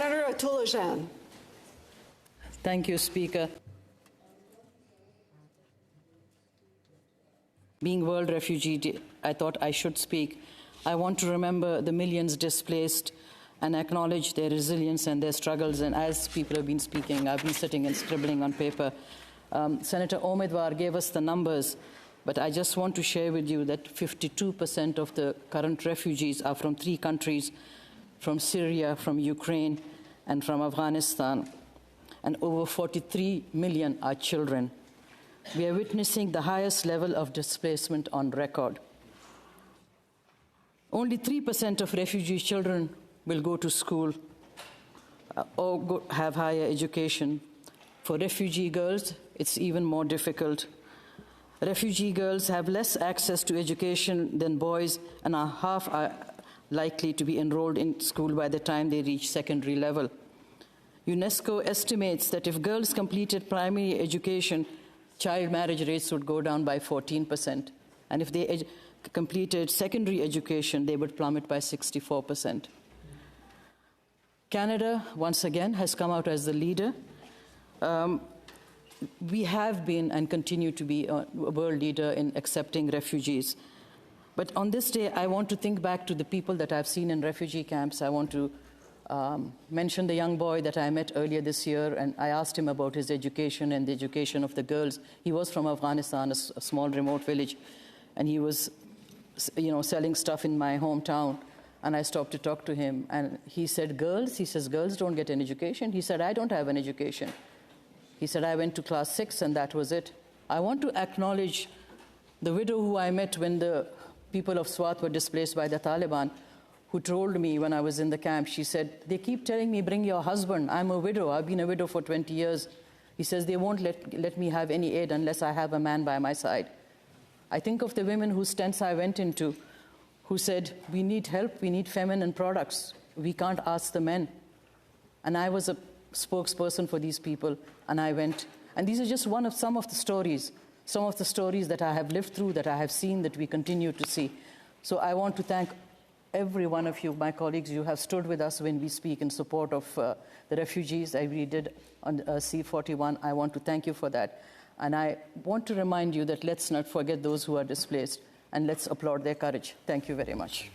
Senator Atulajan. Thank you, Speaker. Being World Refugee Day, I thought I should speak. I want to remember the millions displaced and acknowledge their resilience and their struggles. And as people have been speaking, I've been sitting and scribbling on paper. Senator Omidwar gave us the numbers, but I just want to share with you that 52% of the current refugees are from 3 countries, from Syria, from Ukraine, and from Afghanistan. And over 43 million are children. We are witnessing the highest level of displacement on record. Only 3% of refugee children will go to school or have higher education. For refugee girls, it's even more difficult. Refugee girls have less access to education than boys and are half likely to be enrolled in school by the time they reach secondary level. UNESCO estimates that if girls completed primary education, child marriage rates would go down by 14%. And if they completed secondary education, they would plummet by 64%. Canada, once again, has come out as the leader. We have been and continue to be a world leader in accepting refugees. But on this day, I want to think back to the people that I've seen in refugee camps. I want to mention the young boy that I met earlier this year, and I asked him about his education and the education of the girls. He was from Afghanistan, a small remote village, and he was, selling stuff in my hometown. And I stopped to talk to him, and he said, girls? He says, girls don't get an education. He said, I don't have an education. He said, I went to class 6, and that was it. I want to acknowledge the widow who I met when the people of Swat were displaced by the Taliban, who told me when I was in the camp, she said, they keep telling me, bring your husband. I'm a widow. I've been a widow for 20 years. He says, they won't let me have any aid unless I have a man by my side. I think of the women whose tents I went into, who said, we need help, we need feminine products. We can't ask the men. And I was a spokesperson for these people, and I went. And these are just some of the stories that I have lived through, that I have seen, that we continue to see. So I want to thank every one of you, my colleagues. You have stood with us when we speak in support of the refugees. We did on C-41. I want to thank you for that. And I want to remind you that let's not forget those who are displaced, and let's applaud their courage. Thank you very much.